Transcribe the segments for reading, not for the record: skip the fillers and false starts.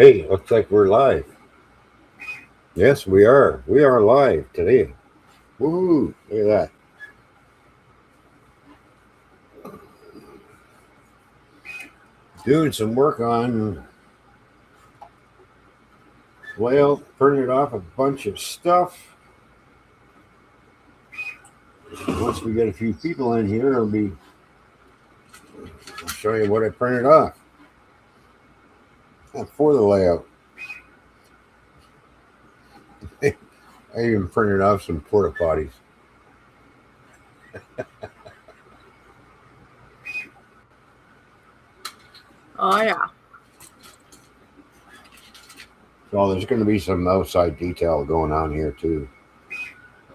Hey, looks like we're live. Yes, we are. We are live today. Woohoo! Look at that. Doing some work on, well, printed off a bunch of stuff. Once we get a few people in here, I'll show you what I printed off for the layout. I even printed off some porta potties. Oh, yeah. So there's going to be some outside detail going on here too.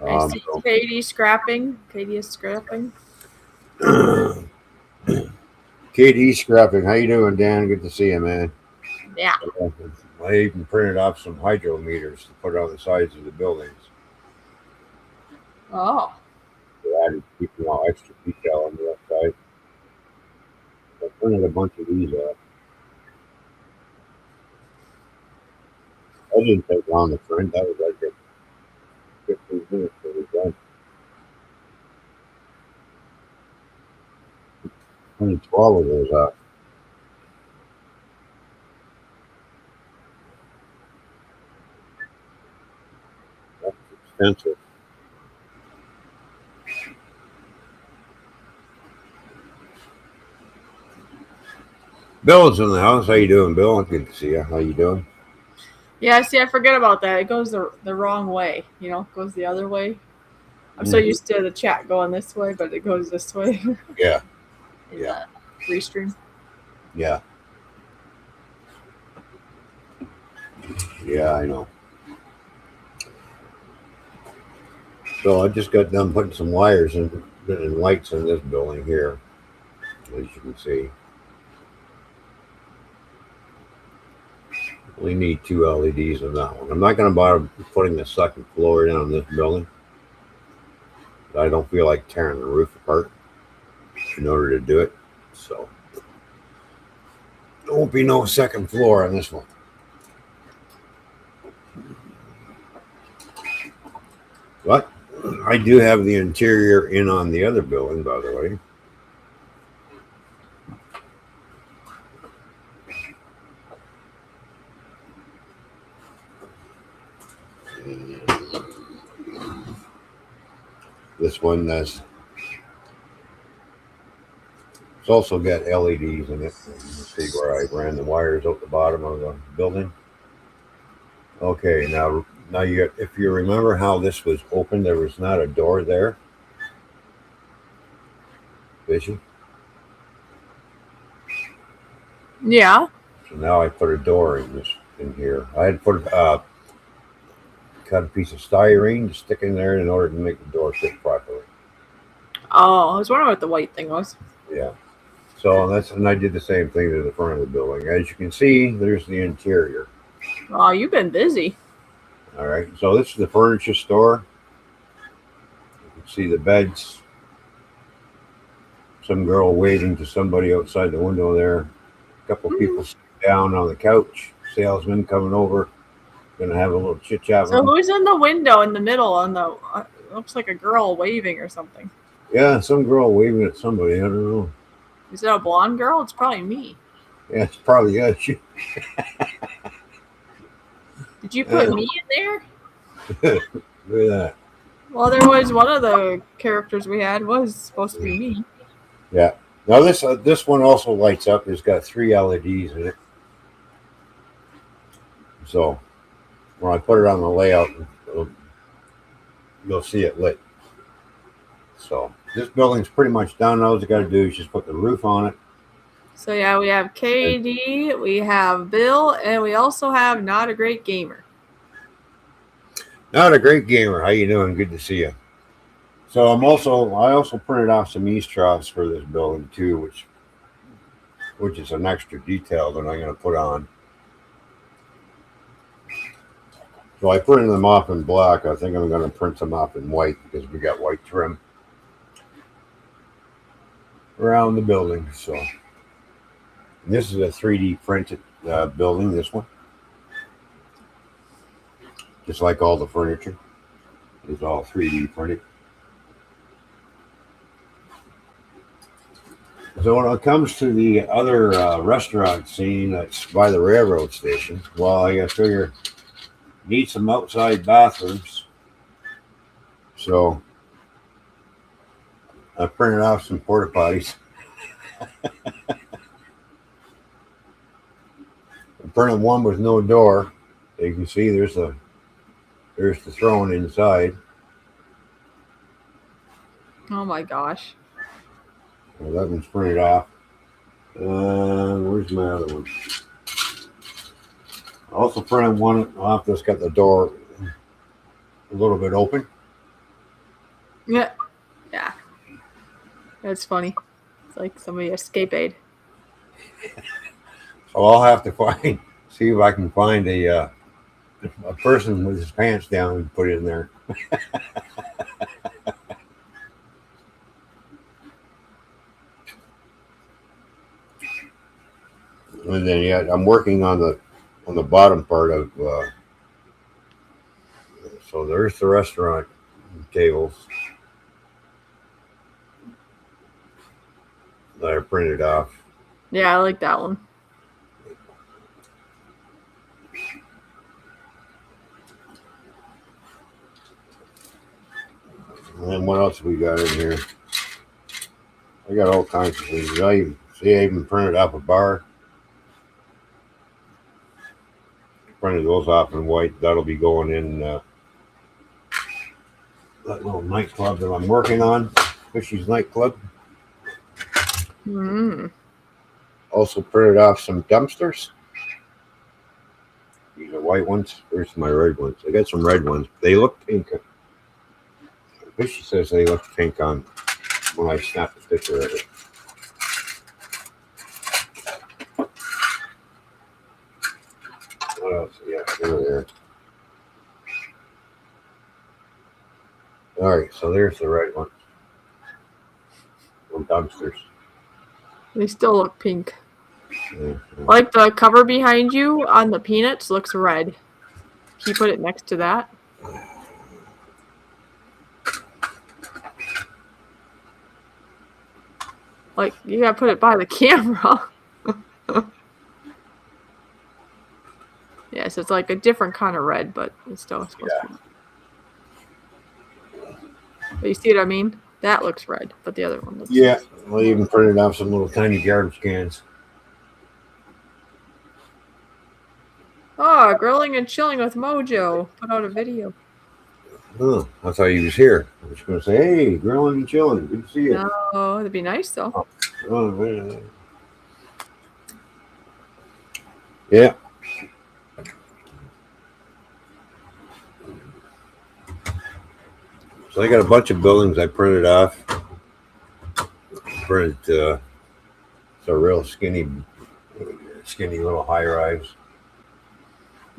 I see Katie scrapping. Katie is scrapping. KD Scrapping, how you doing, Dan? Good to see you, man. Yeah. I even printed off some hydrometers to put on the sides of the buildings. Oh. To add keeping all extra detail on the outside. I printed a bunch of these off. I didn't take long to print. That was like 15 minutes to be done. Printed 12 of those off. That's expensive. Bill's in the house. How you doing, Bill? Good to see you. How you doing? Yeah, see, I forget about that. It goes the wrong way. It goes the other way. I'm so used to the chat going this way, but it goes this way. Yeah. In the restream. Yeah. Yeah, I know. So I just got done putting some wires and lights in this building here, as you can see. We need 2 LEDs on that one. I'm not going to bother putting the second floor in on this building. I don't feel like tearing the roof apart in order to do it. So there won't be no second floor on this one. But I do have the interior in on the other building, by the way. This one it's also got LEDs in it. You can see where I ran the wires out the bottom of the building. Okay, now if you remember how this was open, there was not a door there. Vision. Yeah. So now I put a door in here. I had put cut a piece of styrene to stick in there in order to make the door fit properly. Oh, I was wondering what the white thing was. Yeah. So and I did the same thing to the front of the building. As you can see, there's the interior. Oh, you've been busy. All right. So this is the furniture store. You can see the beds. Some girl waving to somebody outside the window there. A couple people sitting down on the couch. Salesman coming over. Gonna have a little chit chat. So who's in the window in the middle on the? Looks like a girl waving or something. Yeah, some girl waving at somebody. I don't know. Is it a blonde girl? It's probably me. Yeah, it's probably Did you put me in there? Look at that. Well, there was one of the characters we had was supposed to be me. Yeah. Now this one also lights up. It's got 3 LEDs in it. So when I put it on the layout, you'll see it lit. So this building's pretty much done. All you got to do is just put the roof on it. So yeah, we have KD, we have Bill, and we also have Not a Great Gamer. Not a Great Gamer. How you doing? Good to see you. So I also printed off some eaves troughs for this building too, which is an extra detail that I'm going to put on. So I printed them off in black. I think I'm going to print them off in white because we got white trim around the building. So this is a 3D printed building. This one. just like all the furniture. It's all 3D printed. So when it comes to the other restaurant scene that's by the railroad station, well, I figure need some outside bathrooms. So I printed off some porta potties. I printed one with no door. You can see there's the throne inside. Oh my gosh. Well, that one's printed off. Where's my other one? I also printed one off that's got the door a little bit open. Yeah. Yeah. That's funny. It's like somebody escape aid. So I'll have to see if I can find a person with his pants down and put it in there. And then I'm working on the bottom part of. So there's the restaurant tables that I printed off. Yeah, I like that one. And then what else we got in here? I got all kinds of things. I even printed off a bar. Printed those off in white. That'll be going in that little nightclub that I'm working on, Fishy's Nightclub. Mm. Also printed off some dumpsters. These are white ones. There's my red ones. I got some red ones. They look pink. Fishy says they look pink on when I snapped a picture of it. What else? Yeah, there. All right, so there's the red one. Some dumpsters. They still look pink. Yeah. Like the cover behind you on the peanuts looks red. Can you put it next to that? Like, you gotta put it by the camera. Yes, it's like a different kind of red, but it's still supposed to be. But you see what I mean? That looks red, but the other one looks. Yeah, I even printed off some little tiny garbage cans. Oh, grilling and chilling with Mojo. Put out a video. Oh, I thought he was here. I was going to say, hey, grilling and chilling. Good to see you. Oh, that'd be nice though. Oh, man. Yeah. So I got a bunch of buildings I printed off. Printed it's a real skinny little high rise.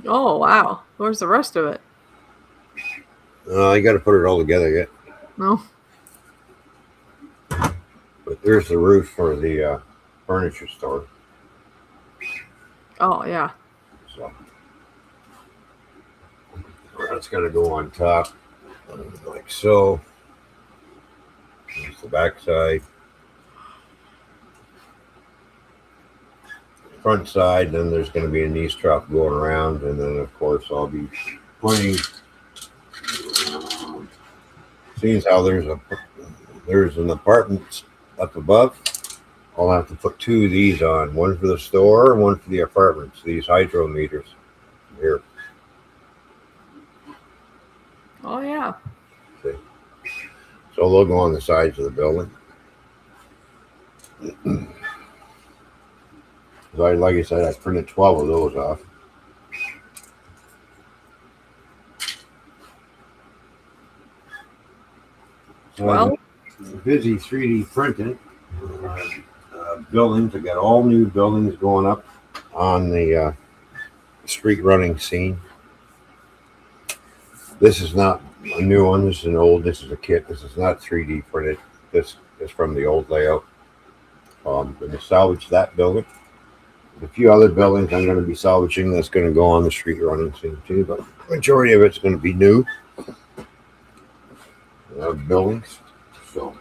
Oh wow. Where's the rest of it? I got to put it all together yet. No. But there's the roof for the furniture store. Oh yeah. So that's got to go on top, like so. There's the back side. Front side, then there's going to be an east trough going around, and then of course I'll be putting. Seeing how there's an apartment up above, I'll have to put two of these on, one for the store and one for the apartments. These hydro meters here. Oh yeah. See? So they'll go on the sides of the building. Like I said, I printed 12 of those off. So Well, I'm busy 3D printing buildings. I got all new buildings going up on the street running scene. This is not a new one. This is an old. This is a kit. This is not 3D printed. This is from the old layout. I'm going to salvage that building. A few other buildings I'm going to be salvaging that's going to go on the street running soon too, but majority of it's going to be new buildings. So,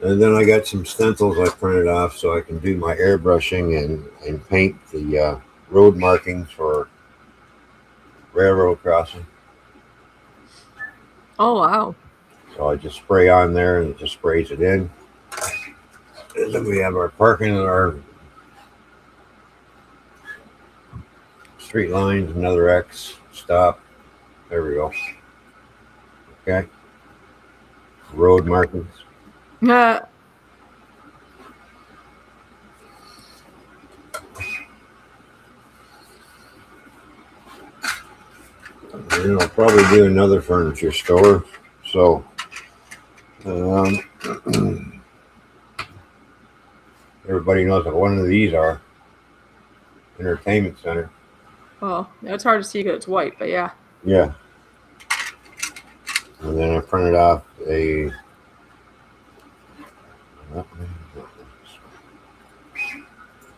and then I got some stencils I printed off so I can do my airbrushing and paint the road markings for railroad crossing. Oh wow. So I just spray on there and it just sprays it in. And then we have our parking and our street lines, another X, stop. There we go. Okay. Road markings. Yeah. And I'll probably do another furniture store. So, um, everybody knows what one of these are. Entertainment center. Well, it's hard to see because it's white, but yeah. Yeah. And then I printed off a.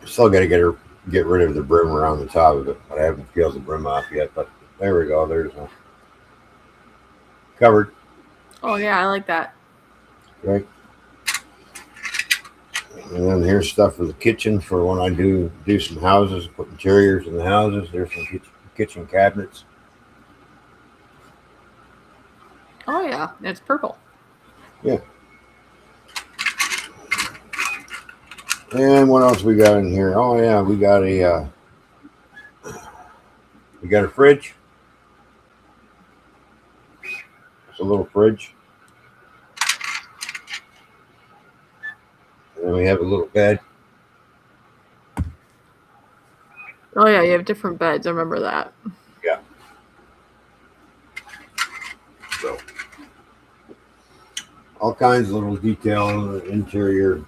Still got to get rid of the brim around the top of it, but I haven't peeled the brim off yet. But there we go. There's a covered. Oh yeah, I like that. Right. And then here's stuff for the kitchen for when I do some houses, put interiors in the houses. There's some kitchen cabinets. Oh yeah, it's purple. Yeah. And what else we got in here? Oh yeah, we got a fridge. It's a little fridge. And then we have a little bed. Oh yeah, you have different beds. I remember that. Yeah. So all kinds of little detail interior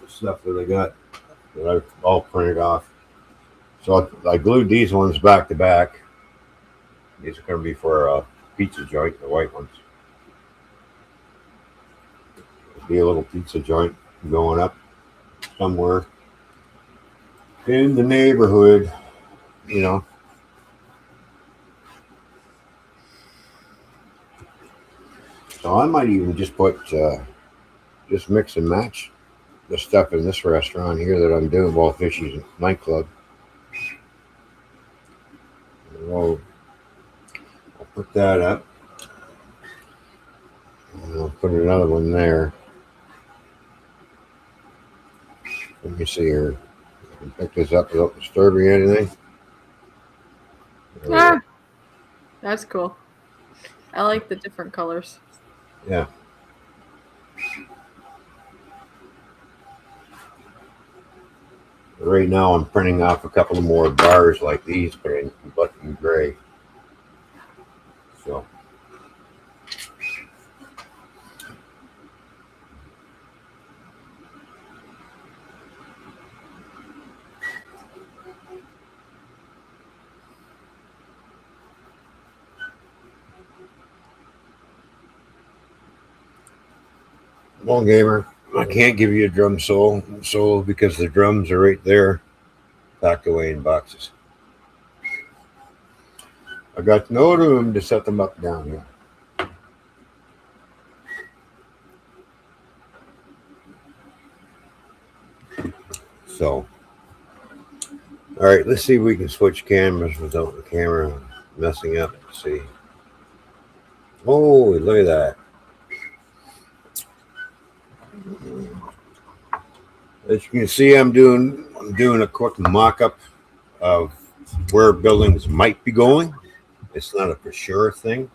stuff that I got that I've all printed off. So I glued these ones back to back. These are going to be for a pizza joint, the white ones. It'll be a little pizza joint going up somewhere in the neighborhood, you know. So I might even just put, just mix and match the stuff in this restaurant here that I'm doing, Wall Fishy's nightclub. I'll put that up. And I'll put another one there. Let me see here. I can pick this up without disturbing anything. Ah, that's cool. I like the different colors. Yeah. Right now I'm printing off a couple of more bars like these, but in black and gray. So. Well, gamer, I can't give you a drum solo because the drums are right there, packed away in boxes. I got no room to set them up down here. So, all right, let's see if we can switch cameras without the camera messing up. Let's see. Oh, look at that. As you can see, I'm doing a quick mock-up of where buildings might be going. It's not a for sure thing.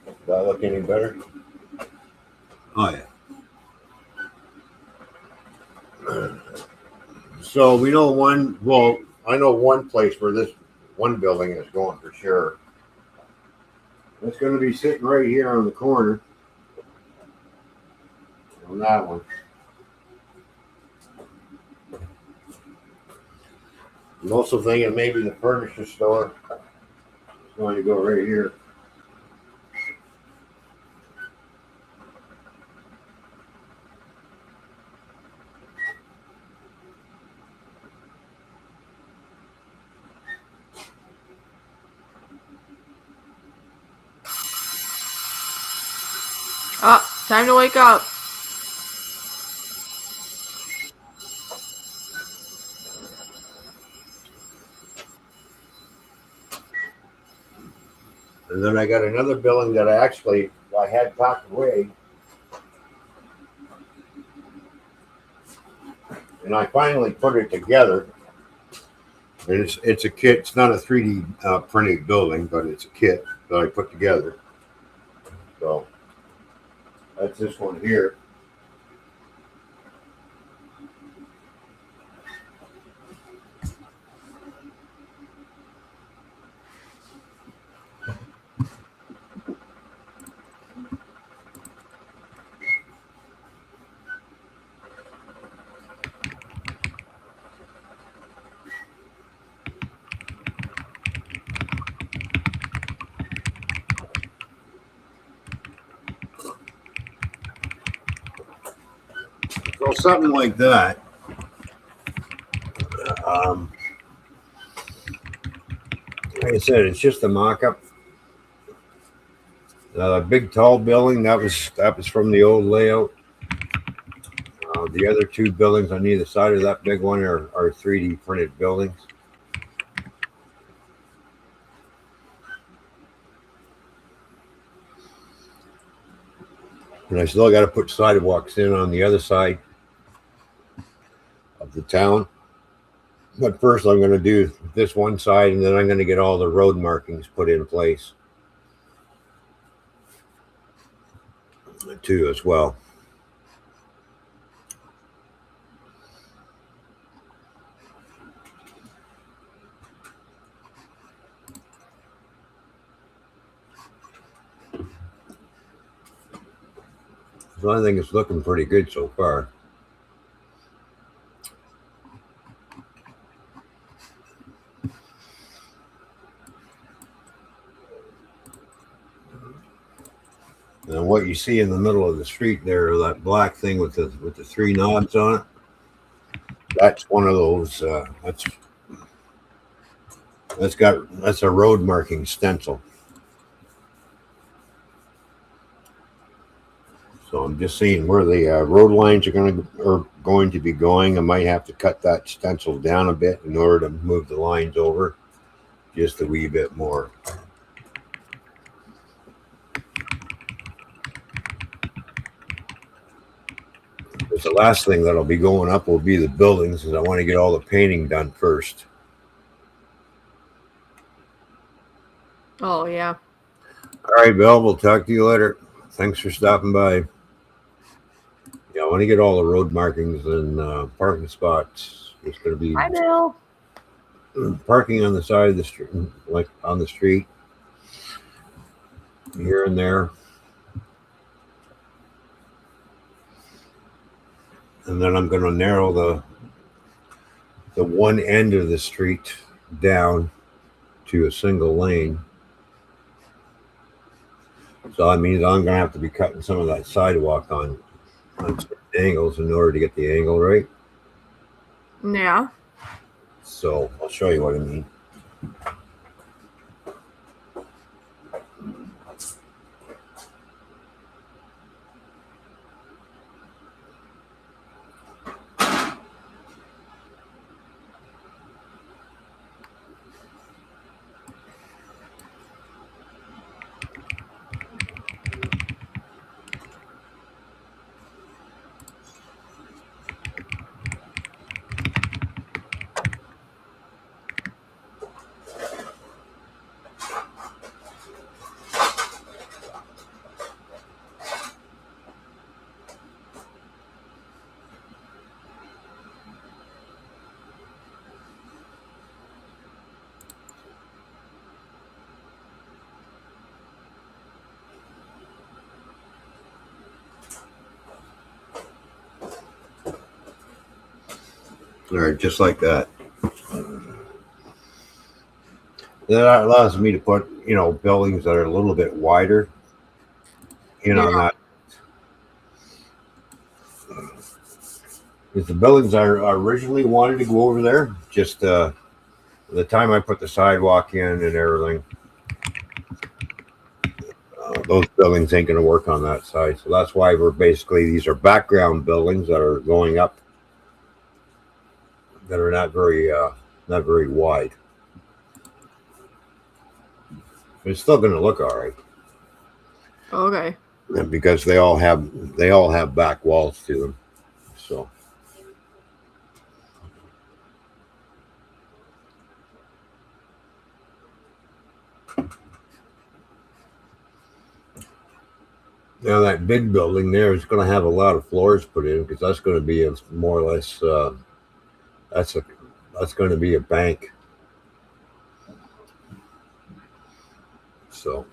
Does that look any better? Oh yeah. So we know one. Well, I know one place where this one building is going for sure. It's going to be sitting right here on the corner on that one. I'm also thinking maybe the furniture store is going to go right here. Oh, time to wake up. And then I got another building that I had packed away. And I finally put it together. And it's a kit. It's not a 3D printed building, but it's a kit that I put together. So that's this one here. So something like that. Um, like I said, it's just a mock-up. The big tall building that was from the old layout. The other two buildings on either side of that big one are 3D printed buildings. And I still got to put sidewalks in on the other side of the town. But first, I'm going to do this one side, and then I'm going to get all the road markings put in place too, as well. So I think it's looking pretty good so far. And what you see in the middle of the street there, that black thing with the three knobs on it, that's one of those. That's a road marking stencil. So I'm just seeing where the road lines are going to be going. I might have to cut that stencil down a bit in order to move the lines over just a wee bit more. Because the last thing that'll be going up will be the buildings, because I want to get all the painting done first. Oh, yeah. All right, Bill, we'll talk to you later. Thanks for stopping by. Yeah, I want to get all the road markings and parking spots. It's going to be Hi, Bill. parking on the side of the street, like on the street, here and there. And then I'm going to narrow the one end of the street down to a single lane. So that means I'm going to have to be cutting some of that sidewalk on angles in order to get the angle right. Yeah. So I'll show you what I mean. All right, just like that. That allows me to put, buildings that are a little bit wider in Yeah. on that. Because the buildings I originally wanted to go over there, just the time I put the sidewalk in and everything, those buildings ain't going to work on that side. So that's why these are background buildings that are going up that are not very wide. It's still going to look all right. Okay. Because they all have back walls to them. So now that big building there is going to have a lot of floors put in because that's going to be more or less that's a that's going to be a bank. So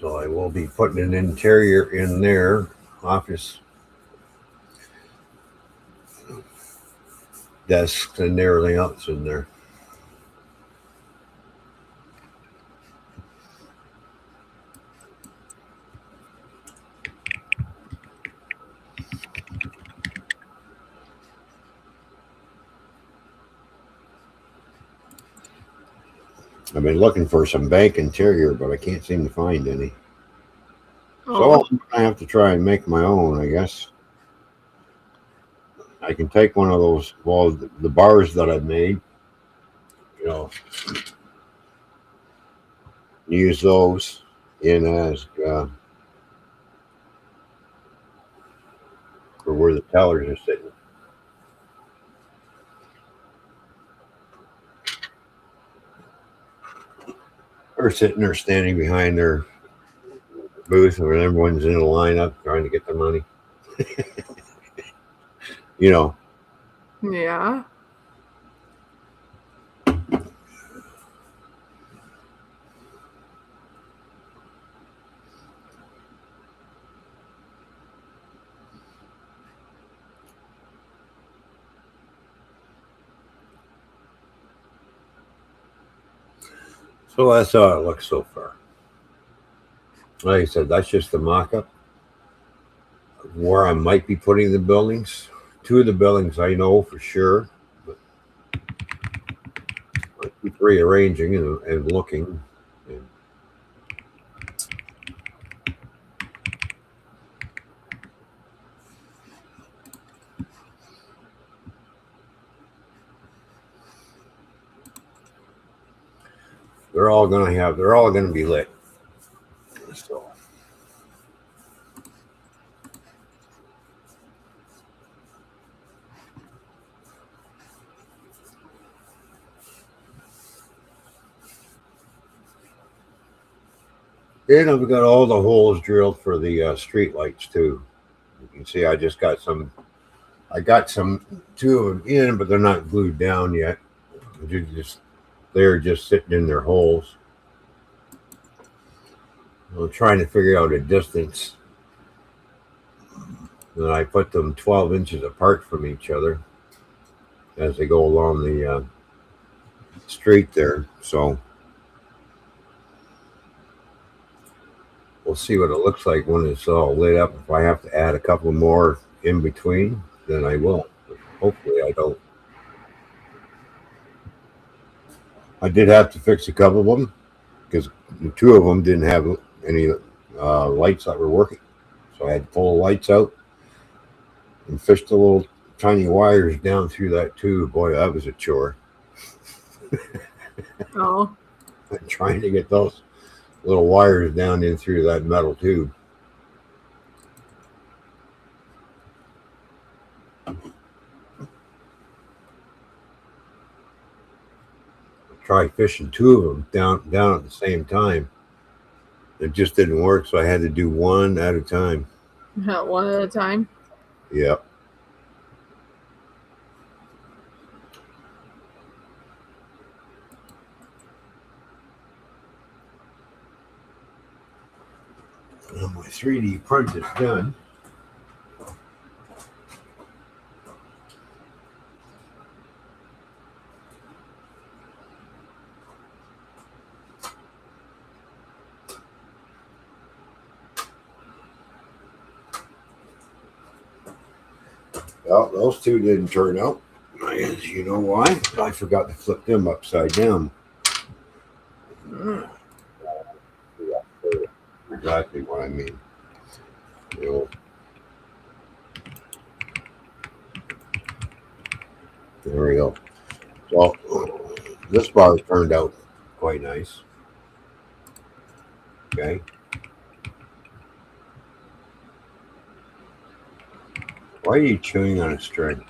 I will be putting an interior in there, office desks and everything else in there. I've been looking for some bank interior, but I can't seem to find any. Oh. So I have to try and make my own, I guess. I can take one of those, well, the bars that I've made, you know, use those in as for where the tellers are sitting. Or sitting there standing behind their booth where everyone's in a lineup trying to get the money. You know, Yeah. so that's how it looks so far. Like I said, that's just the mock-up. Where I might be putting the buildings. Two of the buildings I know for sure, but I keep rearranging and looking. And they're all going to be lit. So and I've got all the holes drilled for the street lights too. You can see I just got some. I got two of them in, but they're not glued down yet. They're just sitting in their holes. I'm trying to figure out a distance. And I put them 12 inches apart from each other as they go along the street there. So we'll see what it looks like when it's all lit up. If I have to add a couple more in between, then I will. But hopefully I don't. I did have to fix a couple of them because two of them didn't have any lights that were working. So I had to pull the lights out and fish the little tiny wires down through that tube. Boy, that was a chore. Oh. Trying to get those little wires down in through that metal tube. Tried fishing two of them down at the same time. It just didn't work, so I had to do one at a time. One at a time. Yep. Now my 3D print is done. Well, those two didn't turn out. You know why? I forgot to flip them upside down. Exactly what I mean. You know, there we go. So this bar turned out quite nice. Okay. Why are you chewing on a string?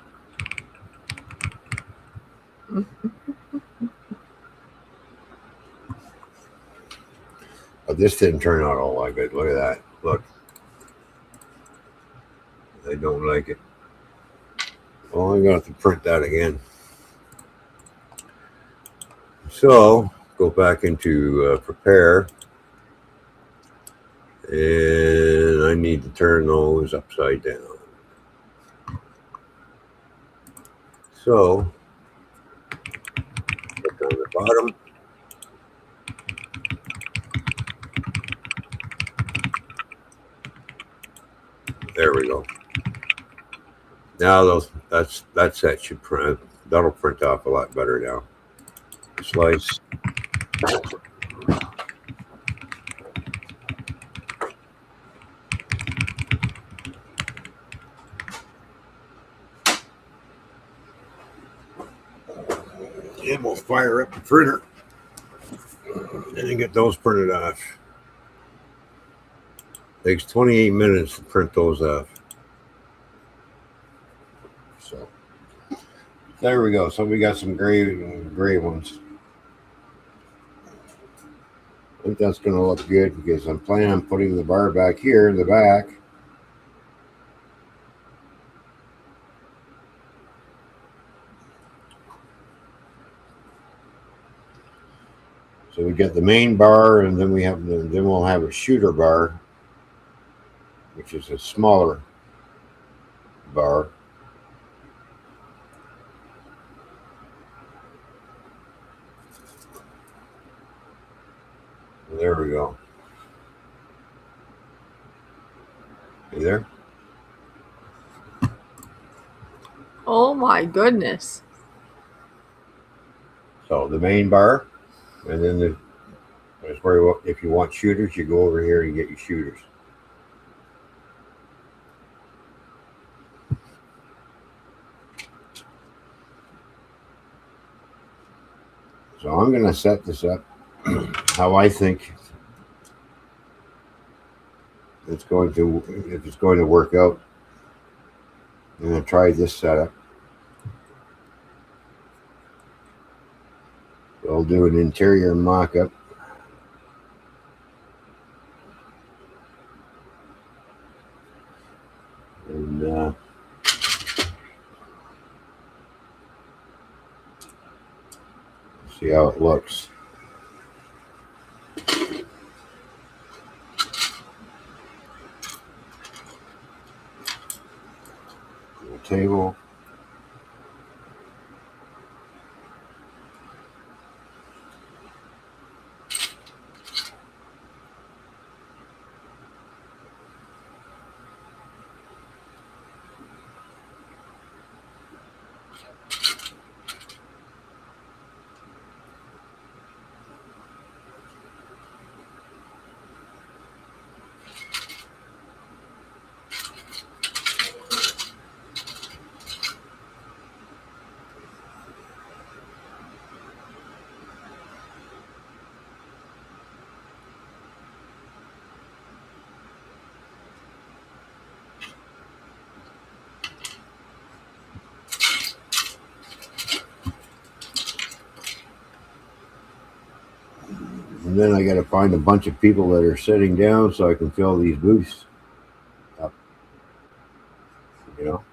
But this didn't turn out all that good. Look at that. Look. They don't like it. Well, I'm going to have to print that again. So, go back into prepare. And I need to turn those upside down. So, click on the bottom. There we go. Now that set should print. That'll print off a lot better now. Slice. And we'll fire up the printer and then get those printed off. Takes 28 minutes to print those off. So there we go. So we got some gray ones. I think that's going to look good because I'm planning on putting the bar back here in the back. So we get the main bar, and then we'll have a shooter bar, which is a smaller bar. There we go. You there? Oh my goodness. So the main bar, and then that's where if you want shooters, you go over here and get your shooters. So I'm going to set this up how I think if it's going to work out. I'm going to try this setup. I'll do an interior mock-up. And see how it looks. The table. And then I got to find a bunch of people that are sitting down so I can fill these booths up. You know?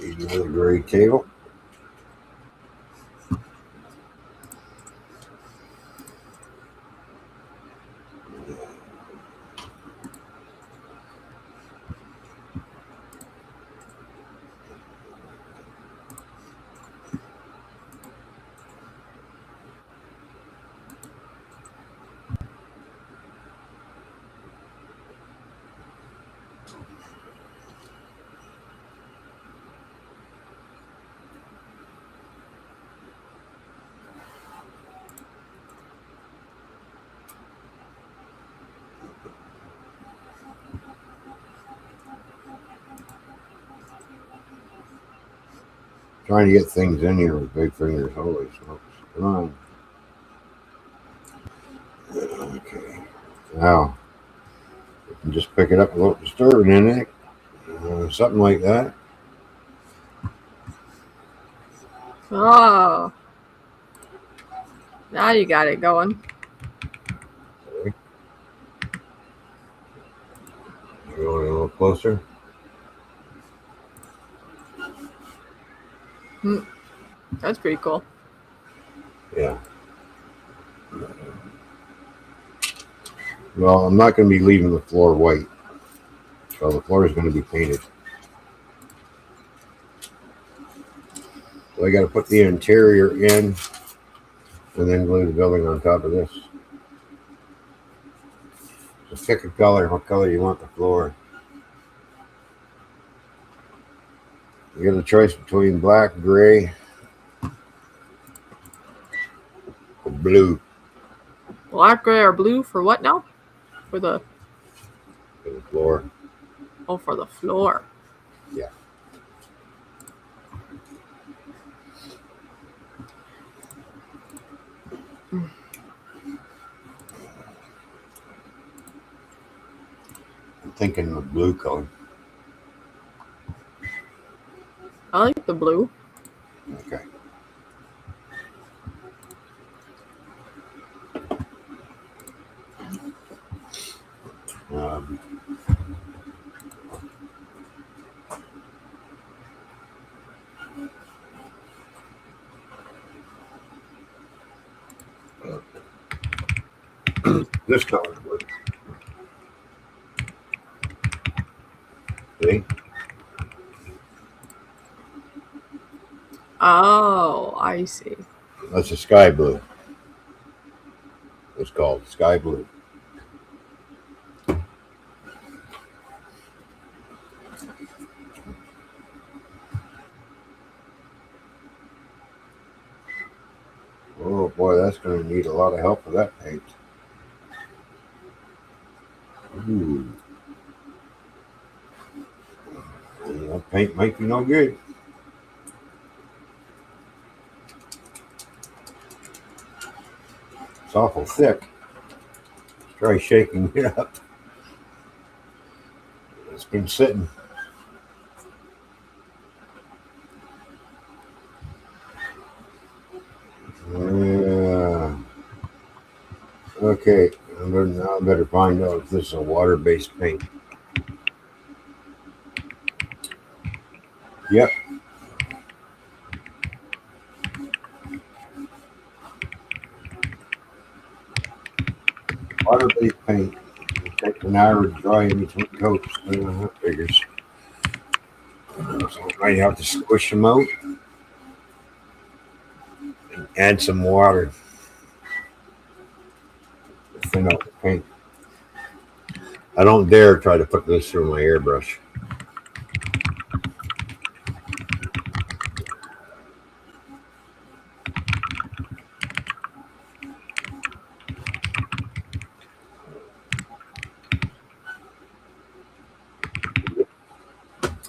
Another gray table. Trying to get things in here with big fingers. Holy smokes. Come on. Okay. Now, you can just pick it up without disturbing anything. Something like that. Oh. Now you got it going. Okay. Going a little closer. That's pretty cool. Yeah. Well, I'm not going to be leaving the floor white. So the floor is going to be painted. So I got to put the interior in and then glue the building on top of this. So pick a color. What color you want the floor? You get a choice between black, gray, or blue Black, gray, or blue for what now? For the floor. for the floor. Yeah. I'm thinking of blue color. I like the blue. Okay. Um, this color would. See? Oh, I see. That's a sky blue. It's called sky blue. Oh boy, that's going to need a lot of help with that paint. Ooh. That paint might be no good. It's awful thick. Let's try shaking it up. It's been sitting. Okay, I better find out if this is a water-based paint. Yep. Water-based paint. It takes an hour to dry in between coats. That figures. So I might have to squish them out and add some water to thin out the paint. I don't dare try to put this through my airbrush.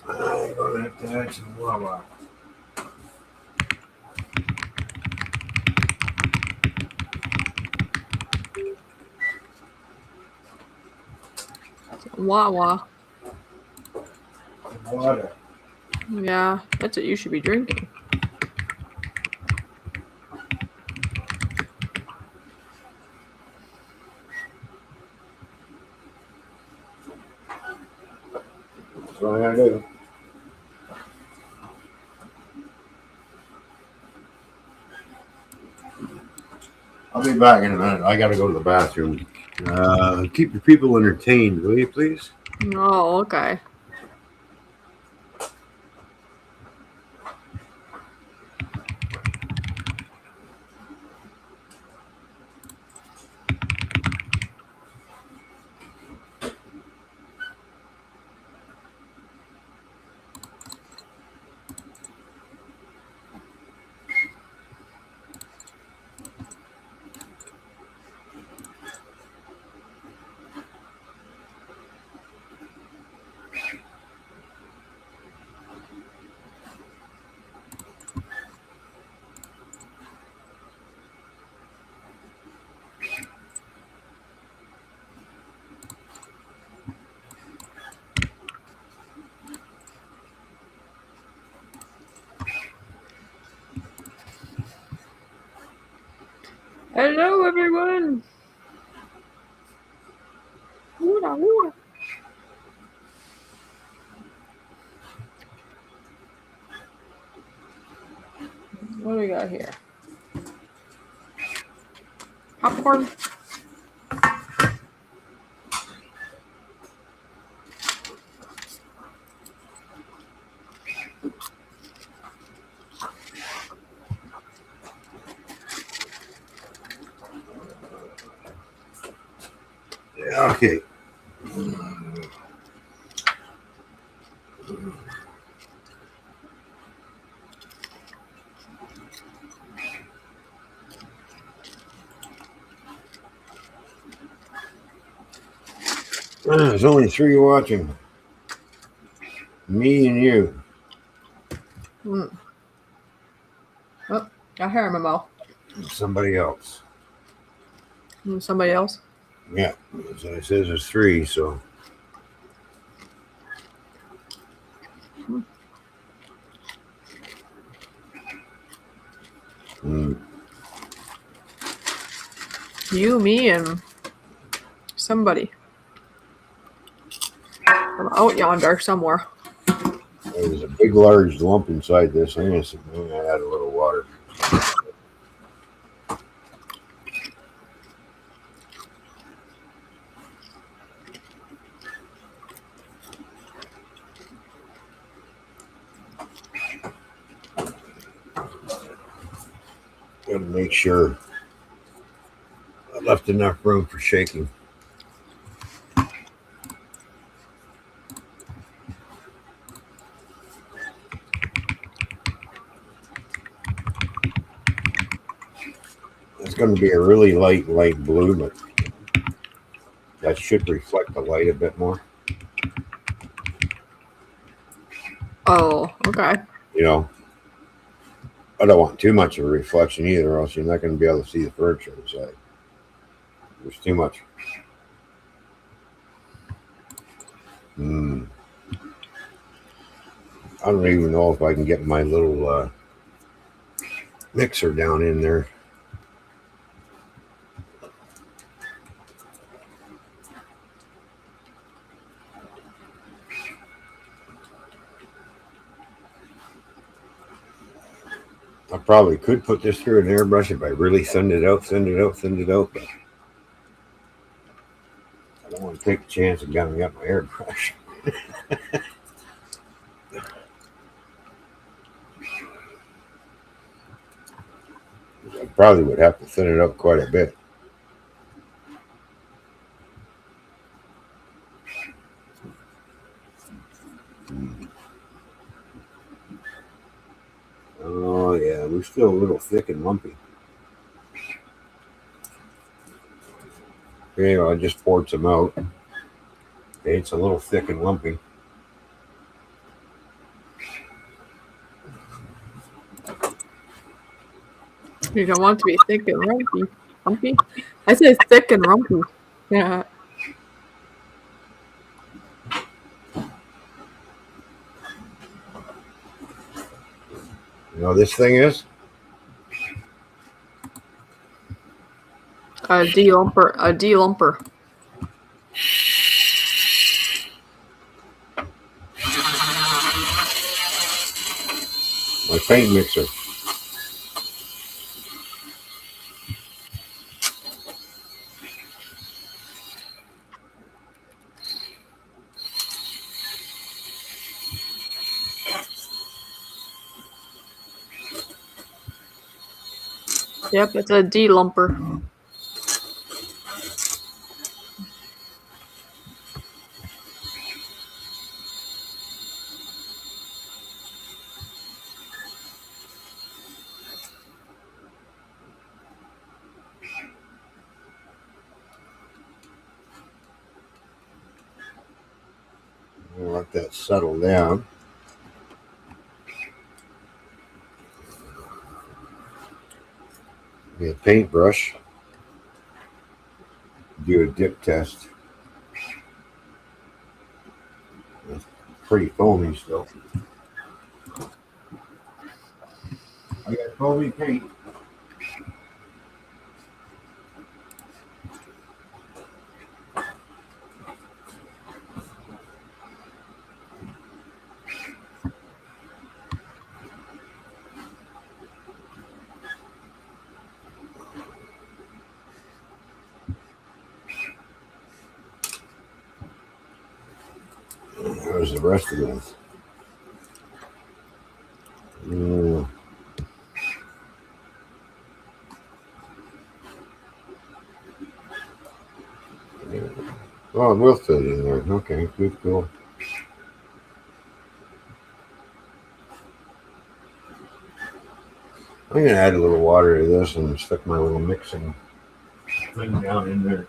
I'm gonna have to add some water. Wawa. Water. Yeah, that's what you should be drinking. That's what I gotta do. be back in a minute. I got to go to the bathroom. Keep your people entertained, will you, please? Oh, okay. Hello, everyone. Ooh-da, ooh-da. What do we got here? Popcorn. Yeah, okay. There's only 3 watching. Me and you. Mm. Oh, got hair in my mouth. And somebody else. Somebody else. Yeah. So it says there's 3, so. You, me, and somebody. From out yonder somewhere. There's a big, large lump inside this. I'm going to add a little water. Got to make sure I left enough room for shaking. It's going to be a really light blue, but that should reflect the light a bit more. Oh, okay. You know, I don't want too much of a reflection either, or else you're not going to be able to see the furniture inside. There's too much. I don't even know if I can get my little mixer down in there. I probably could put this through an airbrush if I really thinned it out, but I don't want to take the chance of gumming up my airbrush. I probably would have to thin it up quite a bit. Oh yeah, we're still a little thick and lumpy. Okay, well, I just poured some out. Okay, it's a little thick and lumpy. You don't want to be thick and rumpy. Rumpy? I said thick and rumpy. Yeah. You know what this thing is? A delumper. A delumper. My paint mixer. Yep, it's a delumper. We'll let that settle down. Get a paintbrush. Do a dip test. It's pretty foamy still. I got foamy paint. There's the rest of it. Oh, it will fit in there. Okay, good, cool. I'm going to add a little water to this and stick my little mixing thing down in there.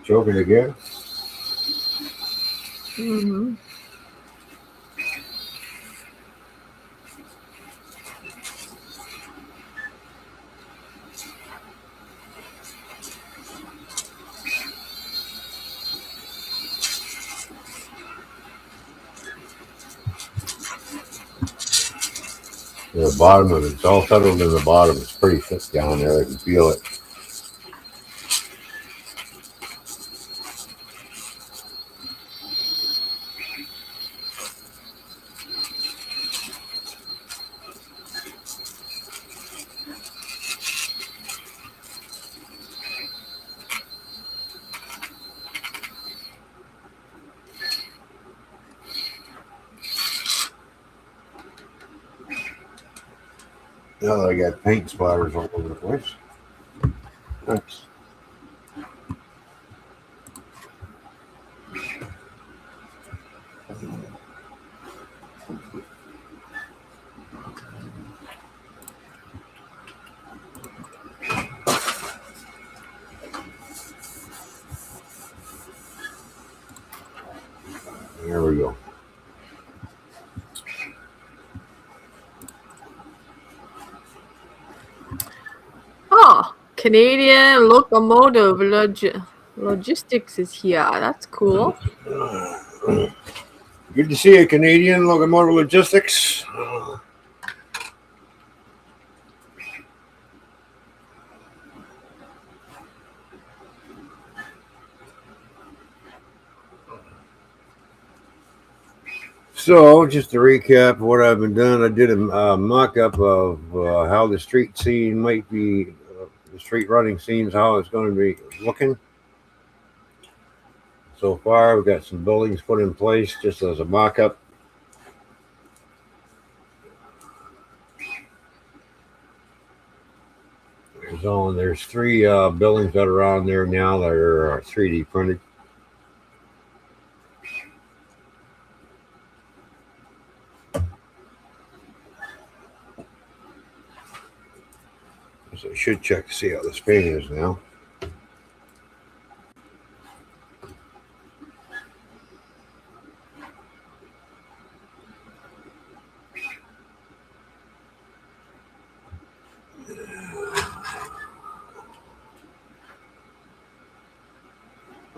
Choking again? Mm-hmm. The bottom of it's all settled in the bottom. It's pretty thick down there. I can feel it. Now that I got paint splatters all over the place. Nice. There we go. Oh, Canadian Locomotive Logistics is here. That's cool. Good to see you, Canadian Locomotive Logistics. So, just to recap what I've been doing, I did a mock-up of how the street scene might be, the street running scenes, how it's going to be looking. So far, we've got some buildings put in place just as a mock-up. There's three buildings that are on there now that are 3D printed. So I should check to see how this paint is now.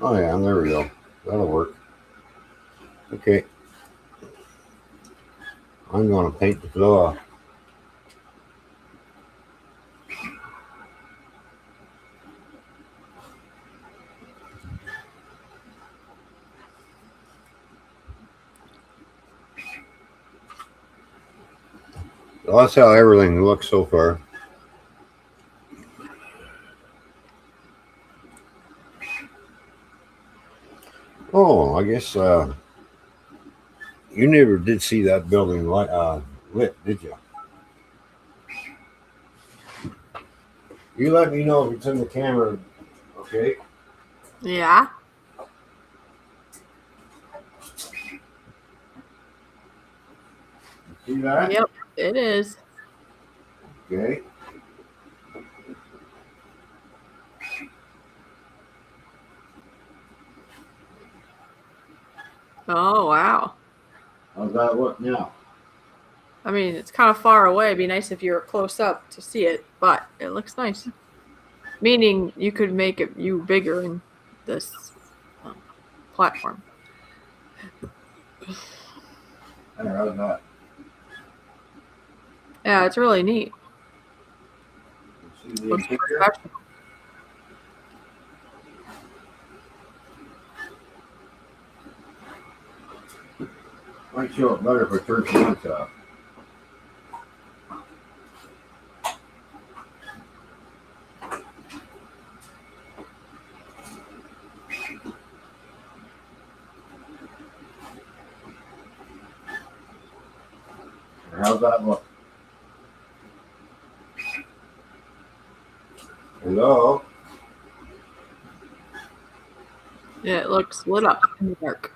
Oh yeah, there we go. That'll work. Okay. I'm going to paint the floor. Well, that's how everything looks so far. Oh, I guess you never did see that building lit, did you? You let me know if it's in the camera, okay? Yeah. See that? Yep, it is. Okay. Oh, wow. How's that look now? I mean, it's kind of far away. It'd be nice if you were close up to see it, but it looks nice. Meaning you could make it bigger in this platform. There, how's that? Yeah, it's really neat. See the Looks interior? professional. Might show it better if I turn the lights off. How's that look? Hello? Yeah, it looks lit up in the dark.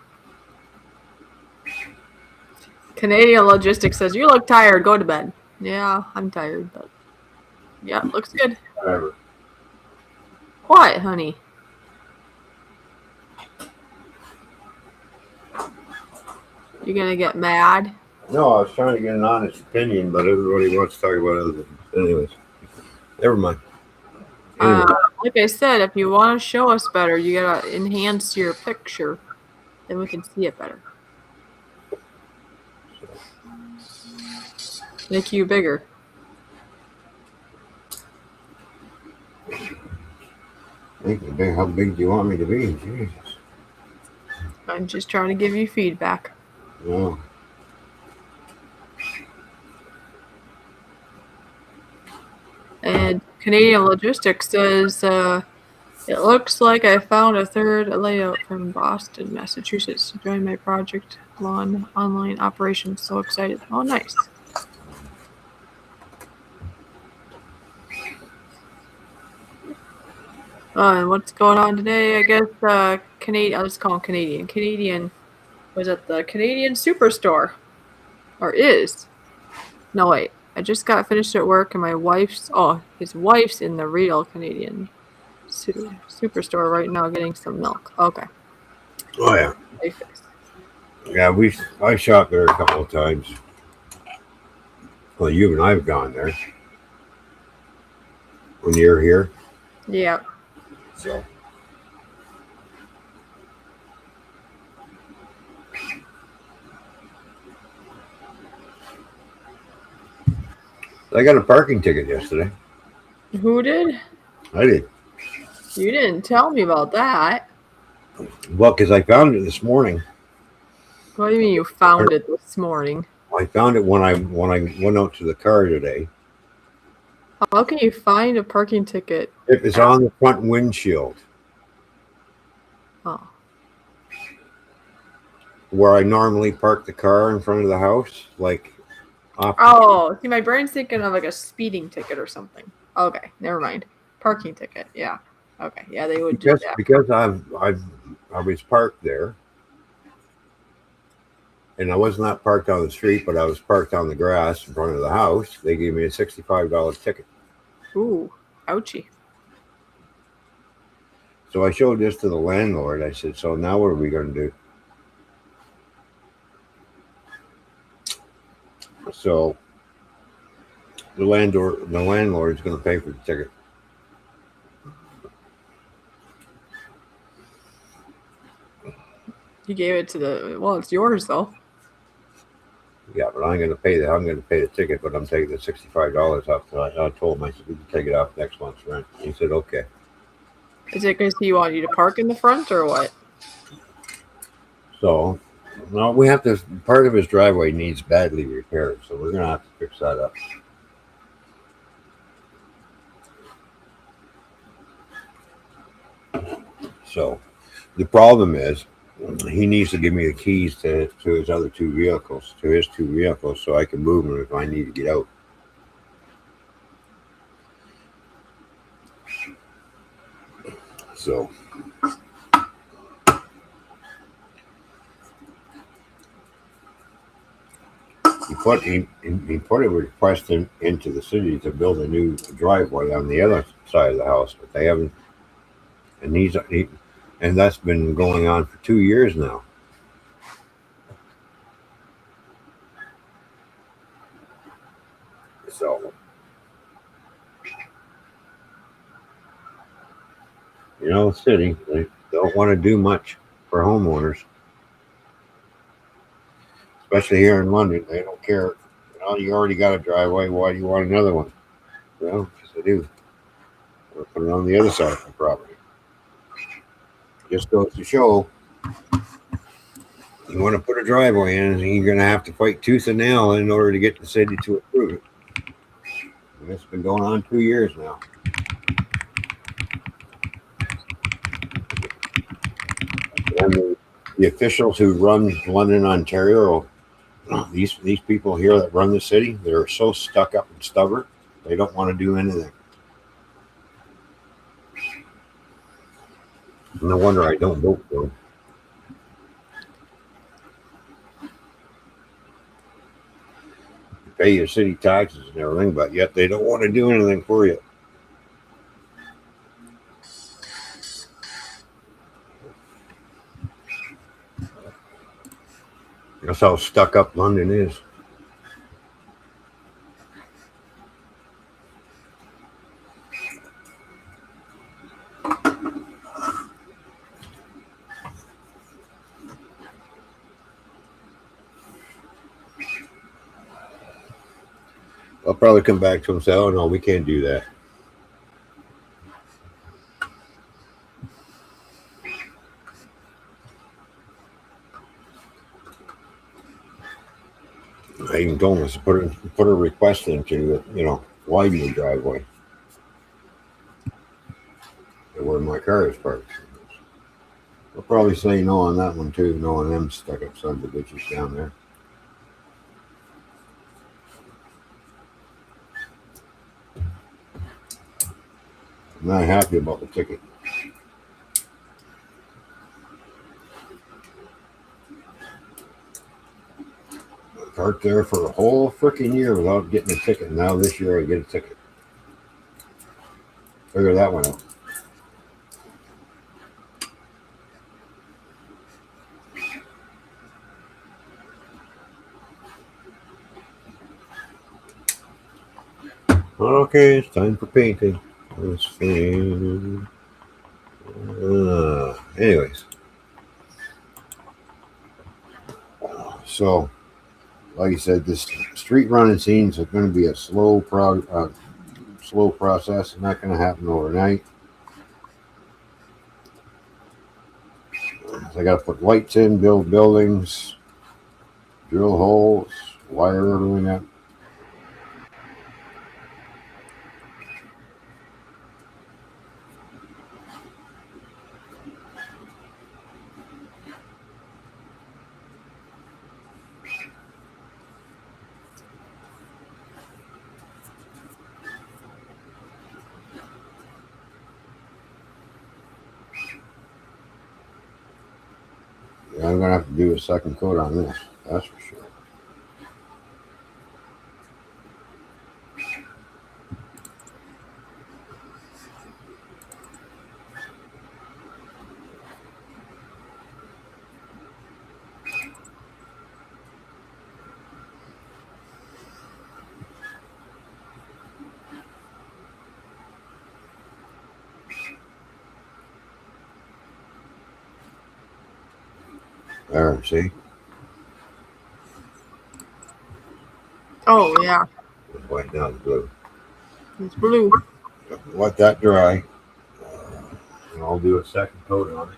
Canadian Logistics says, "You look tired. Go to bed." Yeah, I'm tired, but yeah, it looks good. Whatever. What, honey? You gonna get mad? No, I was trying to get an honest opinion, but everybody wants to talk about other things. Anyways, never mind. Anyway, Like I said, if you want to show us better, you gotta enhance your picture, then we can see it better. Make you bigger. how big do you want me to be? Jesus. I'm just trying to give you feedback. No. And Canadian Logistics says, it looks like I found a third layout from Boston, Massachusetts to join my project lawn online operations. So excited. Oh, nice. And what's going on today? I guess Canadian, I'll just call him Canadian. Canadian was at the Canadian Superstore. Or is. No, wait. I just got finished at work and his wife's in the real Canadian Superstore right now getting some milk. Okay. Oh, yeah. Yeah, I shopped there a couple of times. Well, you and I have gone there when you're here. Yeah. So. I got a parking ticket yesterday. Who did? I did. You didn't tell me about that. Well, because I found it this morning. What do you mean you found it this morning? I found it when I went out to the car today. How can you find a parking ticket? It was on the front windshield. Oh. Where I normally park the car in front of the house, like off. Oh, see, my brain's thinking of like a speeding ticket or something. Okay, never mind. Parking ticket, yeah. Okay, yeah, they would do that. Because I was parked there, and I was not parked on the street, but I was parked on the grass in front of the house. They gave me a $65 ticket. Ooh, ouchie. So I showed this to the landlord. I said, "So now what are we going to do?" So the landlord is going to pay for the ticket. You gave it to it's yours though. Yeah, but I'm going to pay the ticket, but I'm taking the $65 off. So I told him, I said, "We can take it off next month's rent." He said, "Okay." Is it because he wanted you to park in the front or what? So No, we have to. Part of his driveway needs badly repaired, so we're gonna have to fix that up. So the problem is, he needs to give me the keys to his other two vehicles, to his two vehicles, so I can move them if I need to get out. So he put a request into the city to build a new driveway on the other side of the house, but they haven't. And and that's been going on for 2 years now. So city, they don't want to do much for homeowners, especially here in London. They don't care. You already got a driveway. Why do you want another one? Well, because they do. Or put it on the other side of the property. Just goes to show, you want to put a driveway in, you're going to have to fight tooth and nail in order to get the city to approve it. And it's been going on 2 years now. And the officials who run London, Ontario, these people here that run the city, they're so stuck up and stubborn, they don't want to do anything. No wonder I don't vote for them. You pay your city taxes and everything, but yet they don't want to do anything for you. That's how stuck up London is. I'll probably come back to him and say, "Oh no, we can't do that." I even told him to put a request in to widen the driveway where my car is parked. I'll probably say no on that one too, knowing them stuck up sons of bitches down there. I'm not happy about the ticket. I parked there for a whole freaking year without getting a ticket. Now this year I get a ticket. Figure that one out. Okay, it's time for painting. Let's see. Anyways. So, like I said, this street running scenes are going to be a slow process. It's not going to happen overnight. So I got to put lights in, build buildings, drill holes, wire everything up. I'm going to have to do a second coat on this, that's for sure. There, see? Oh, yeah. It's white, now it's blue. It's blue. Let that dry. And I'll do a second coat on it.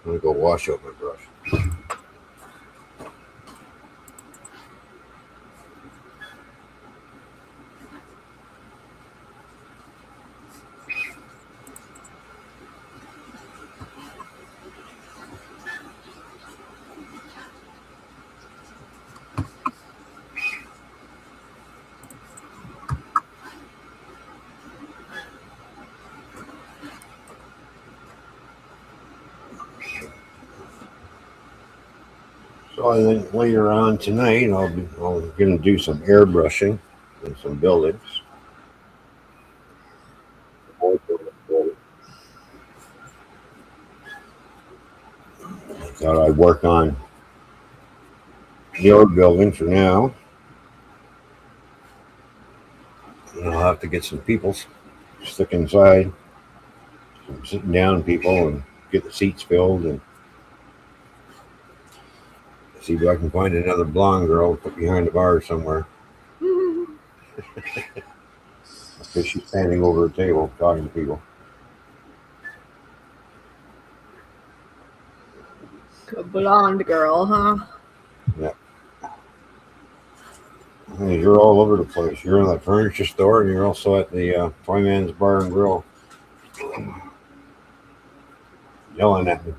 I'm gonna go wash out my brush. So I think later on tonight I'm gonna do some airbrushing and some buildings. Thought I'd work on the old building for now. And I'll have to get some people stick inside, some sitting down people, and get the seats filled and see if I can find another blonde girl to put behind the bar somewhere. Because she's standing over a table talking to people. A blonde girl, huh? Yeah. Hey, you're all over the place. You're in the furniture store, and you're also at the Toy Man's Bar and Grill, yelling at me,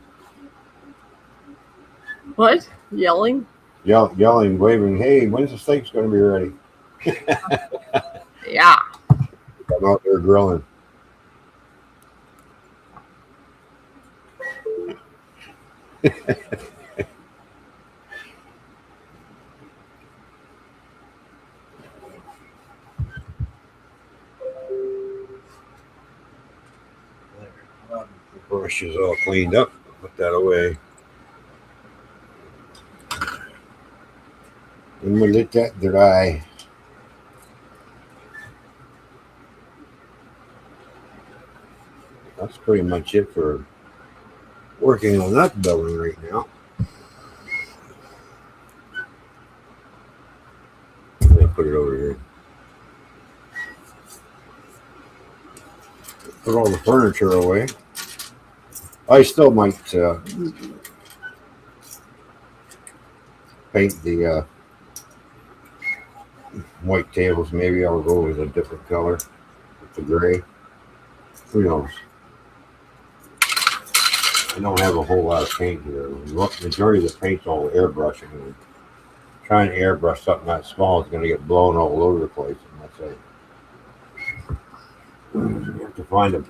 What? Yelling? yelling, waving. Hey, when's the steak's going to be ready? Yeah. I'm out there grilling. The brush is all cleaned up. Put that away. And we'll let that dry. That's pretty much it for working on that building right now. I'm gonna put it over here. Put all the furniture away. I still might paint the white tables. Maybe I'll go with a different color, with the gray. Who knows? I don't have a whole lot of paint here. The majority of the paint's all airbrushing. And trying to airbrush something that small is going to get blown all over the place, and that's it. You have to find a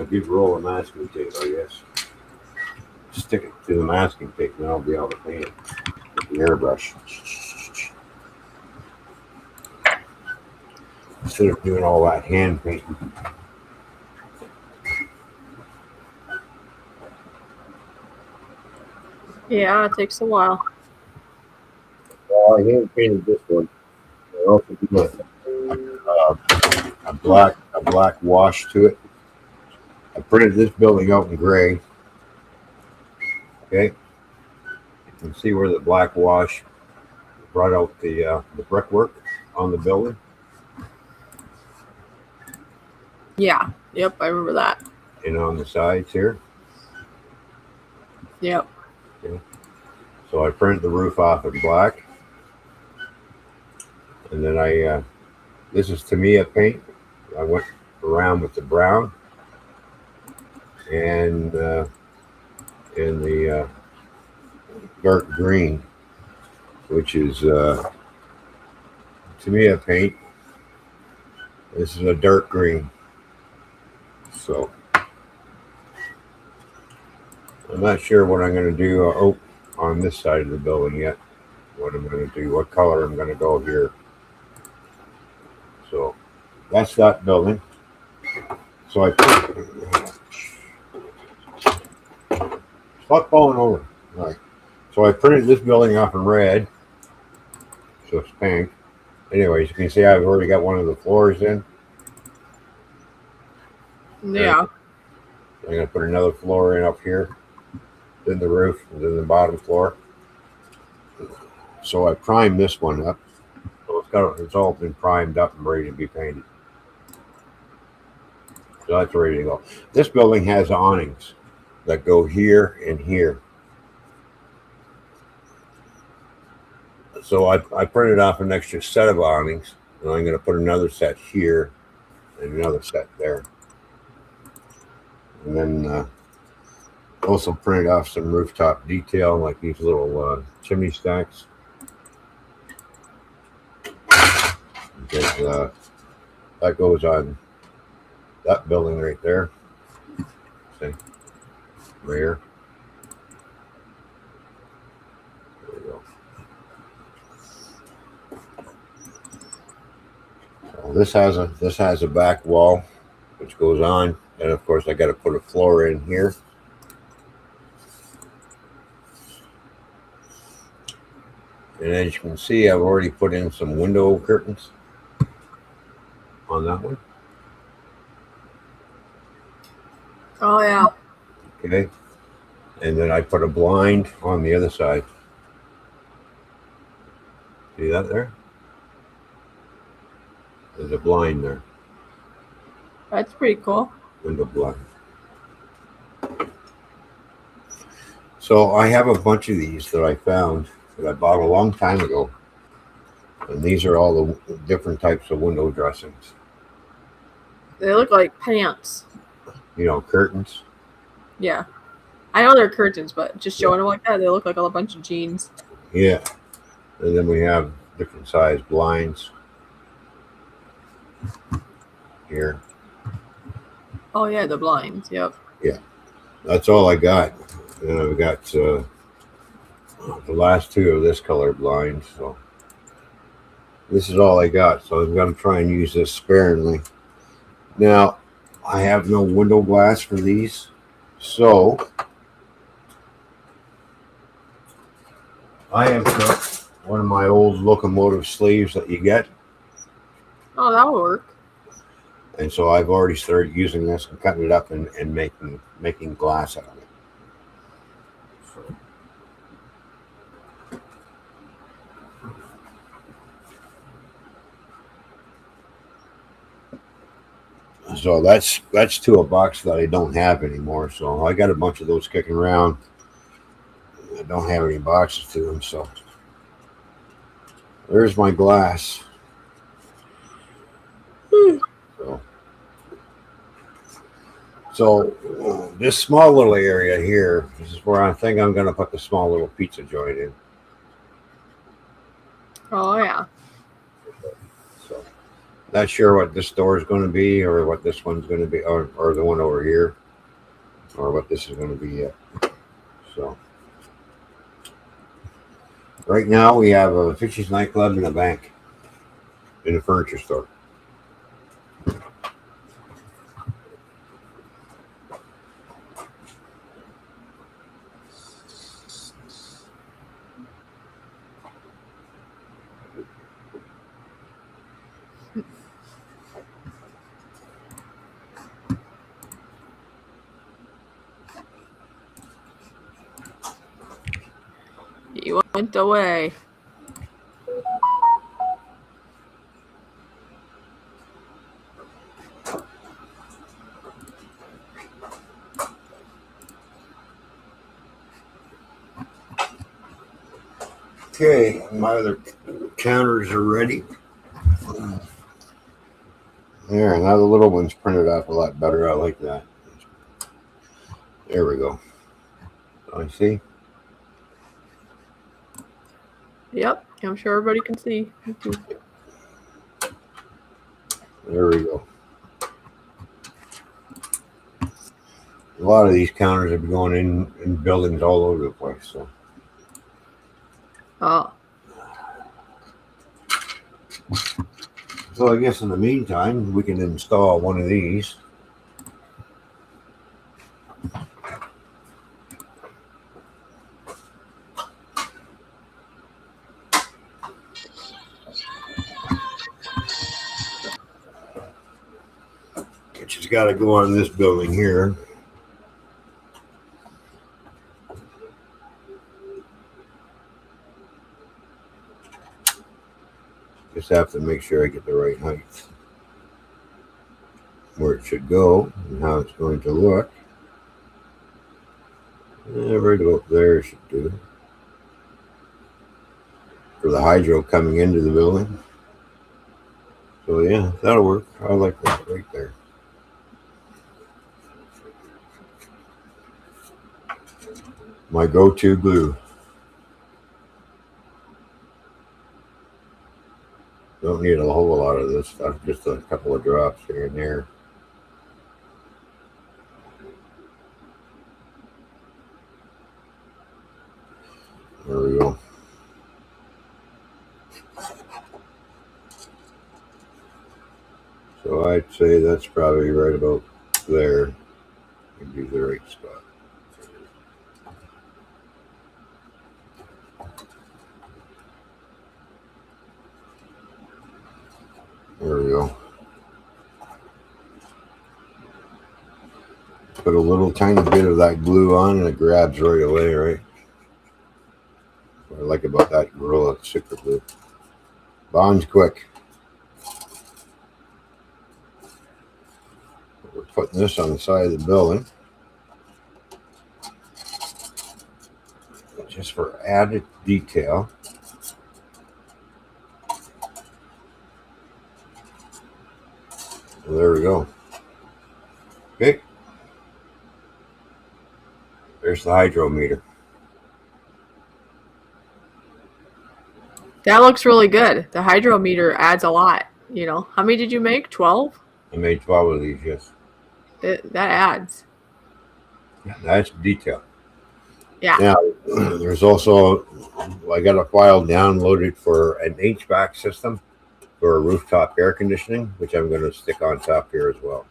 good roll of masking tape, I guess. Stick it to the masking tape, and then I'll be able to paint it with the airbrush. Instead of doing all that hand painting. Yeah, it takes a while. Well, I hand painted this one. I also do a black wash to it. I printed this building out in gray. Okay, you can see where the black wash brought out the brickwork on the building. Yeah. Yep, I remember that. And on the sides here. Yep. Okay. So I printed the roof off in black. And then this is Tamiya paint. I went around with the brown and in the dark green, which is Tamiya paint. This is a dark green. So I'm not sure what I'm going to do on this side of the building yet. What I'm going to do, what color I'm going to go here. So that's that building. So stop falling over. All right. So I printed this building off in red. So it's pink. Anyways, you can see I've already got one of the floors in. Yeah. I'm going to put another floor in up here. Then the roof, and then the bottom floor. So I primed this one up. So it's all been primed up and ready to be painted. So that's ready to go. This building has awnings. that go here and here. So I printed off an extra set of awnings, and I'm going to put another set here and another set there. And then also printed off some rooftop detail, like these little chimney stacks. Because that goes on that building right there. See? Right here. There we go. So this has a back wall which goes on, and of course I got to put a floor in here. And as you can see, I've already put in some window curtains on that one. Oh yeah. Okay. And then I put a blind on the other side. See that there? There's a blind there. That's pretty cool. Window blind. So I have a bunch of these that I found that I bought a long time ago. And these are all the different types of window dressings. They look like pants. You know, curtains. Yeah. I know they're curtains, but just showing them like that, they look like a bunch of jeans. Yeah. And then we have different size blinds here. Oh yeah, the blinds. Yep. Yeah. That's all I got. And I've got the last two of this color blind. So this is all I got. So I'm going to try and use this sparingly. Now, I have no window glass for these. So I have cut one of my old locomotive sleeves that you get. Oh, that would work. And so I've already started using this and cutting it up and making glass out of it. So that's to a box that I don't have anymore. So I got a bunch of those kicking around. I don't have any boxes to them. So there's my glass. So this small little area here, this is where I think I'm going to put the small little pizza joint in. Oh yeah. So not sure what this door is going to be, or what this one's going to be, or the one over here, or what this is going to be yet. So right now we have a Fishy's nightclub and a bank in a furniture store. He went away. Okay, my other counters are ready. There, now the little one's printed out a lot better. I like that. There we go. I see. Yep, I'm sure everybody can see. There we go. A lot of these counters have been going in buildings all over the place. Oh. So I guess in the meantime, we can install one of these. Which has got to go on this building here. Just have to make sure I get the right height where it should go and how it's going to look. Right about there should do. For the hydro coming into the building. So yeah, that'll work. I like that right there. My go-to glue. Don't need a whole lot of this stuff, just a couple of drops here and there. There we go. So I'd say that's probably right about there. Would be the right spot. There we go. Put a little tiny bit of that glue on and it grabs right away, right? What I like about that Gorilla Super Glue. Bonds quick. We're putting this on the side of the building. Just for added detail. Well, there we go. Okay. There's the hydrometer. That looks really good. The hydrometer adds a lot. You know, how many did you make? 12? I made 12 of these, yes. That adds. That's detail. Yeah. Now, there's also, I got a file downloaded for an HVAC system for rooftop air conditioning, which I'm going to stick on top here as well.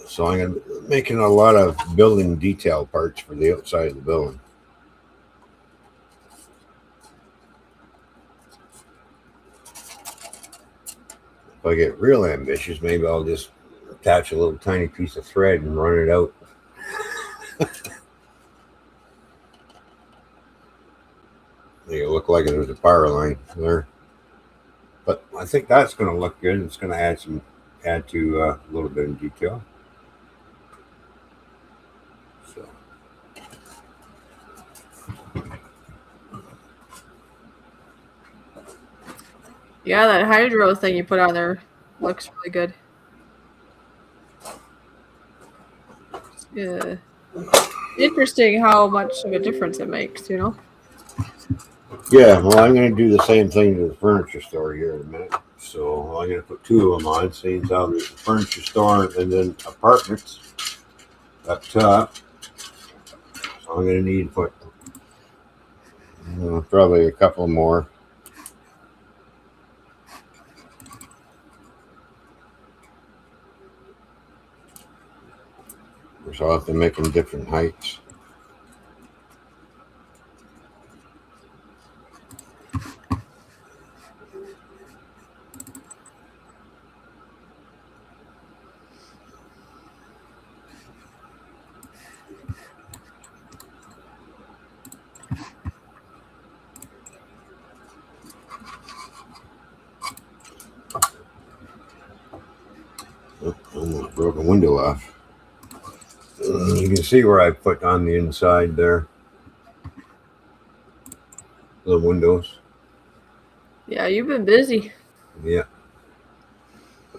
So I'm going to be making a lot of building detail parts for the outside of the building. If I get real ambitious, maybe I'll just attach a little tiny piece of thread and run it out. Make it look like there's a power line there. But I think that's going to look good. It's going to add to a little bit of detail. So. Yeah, that hydro thing you put on there looks really good. Yeah. Interesting how much of a difference it makes, you know? Yeah, well, I'm going to do the same thing to the furniture store here in a minute. So I'm going to put two of them on, seeing how the furniture store and then apartments up top. So I'm going to need to put probably a couple more. So I'll have to make them different heights. Oh, almost broke a window off. You can see where I put on the inside there. The windows. Yeah, you've been busy. Yeah.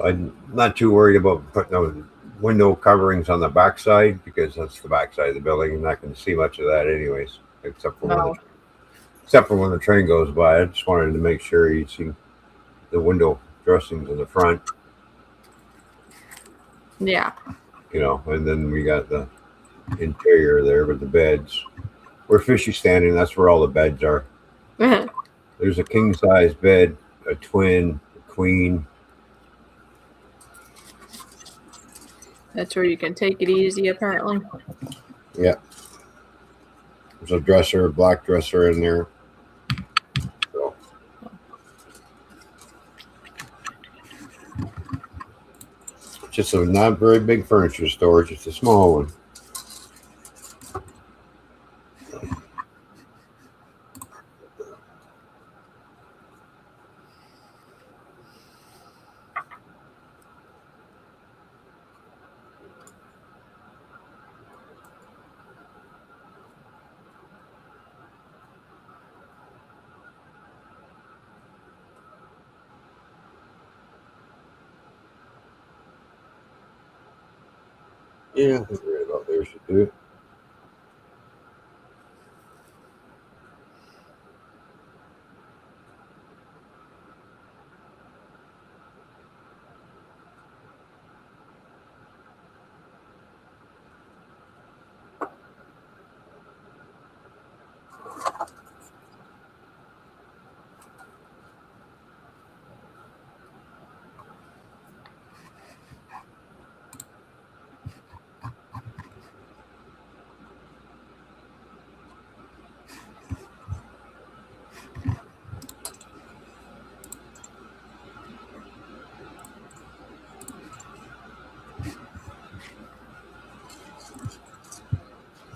I'm not too worried about putting those window coverings on the backside because that's the backside of the building. You're not going to see much of that anyways, except for when the train goes by. I just wanted to make sure you see the window dressings in the front. Yeah. You know, and then we got the interior there with the beds. Where Fishy's standing, that's where all the beds are. There's a king size bed, a twin, a queen. That's where you can take it easy, apparently. Yeah. There's a dresser, a black dresser in there. So. Just a not very big furniture store, just a small one. Yeah, I think right about there should do it.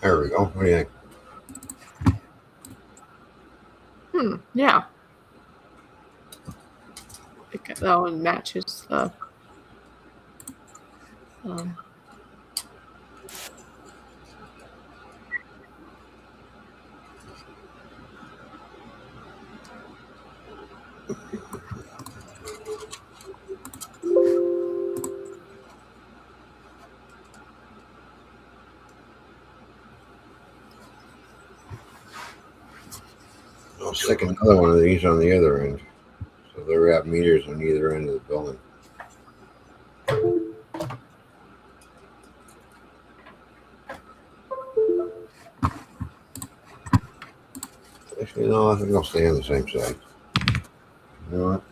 There we go. What do you think? Yeah. I think that one matches the. I'll stick another one of these on the other end. So they have meters on either end of the building. Actually, no, I think I'll stay on the same side. You know what?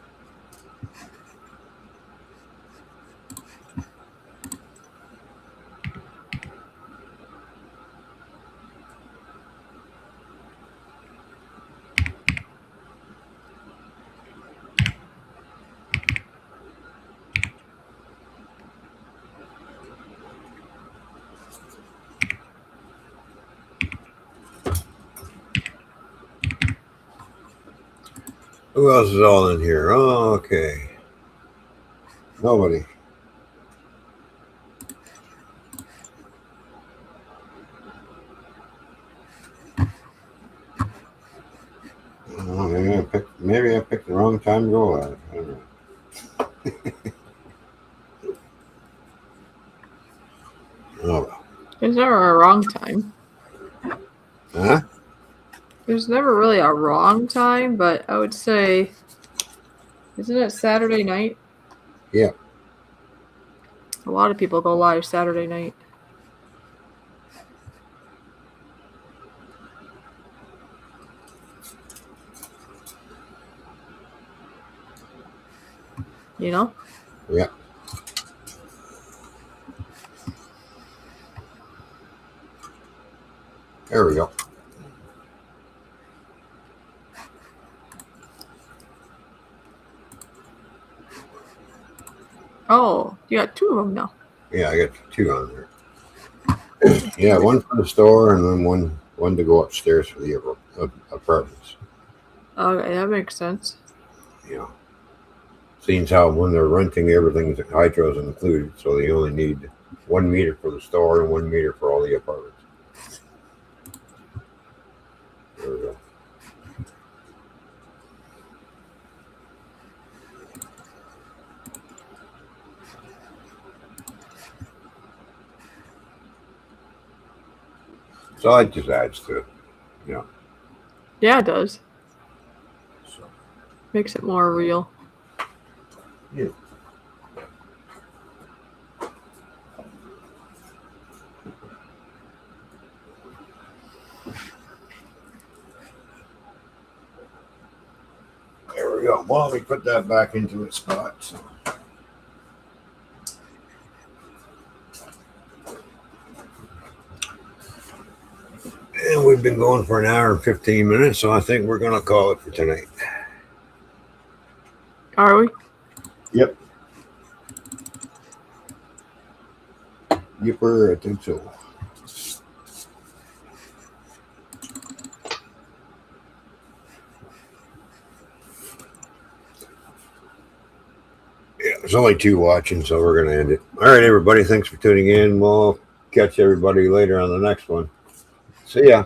Who else is all in here? Oh, okay. Nobody. Oh, maybe I picked the wrong time to go live. I don't know. Oh. There's never a wrong time. Huh? There's never really a wrong time, but I would say, isn't it Saturday night? Yeah. A lot of people go live Saturday night. You know? Yeah. There we go. Oh, you got two of them now. Yeah, I got two on there. Yeah, one for the store and then one to go upstairs for the apartments. Okay, that makes sense. Yeah. Seems how when they're renting, everything's hydros included, so they only need 1 meter for the store and 1 meter for all the apartments. There we go. So it just adds to it, you know. Yeah, it does. So, Makes it more real. yeah. There we go. Well, we put that back into its spot. So. And we've been going for an hour and 15 minutes, so I think we're going to call it for tonight. Are we? Yep. Yipper, I think so. Yeah, there's only 2 watching, so we're going to end it. All right, everybody. Thanks for tuning in. We'll catch everybody later on the next one. See ya.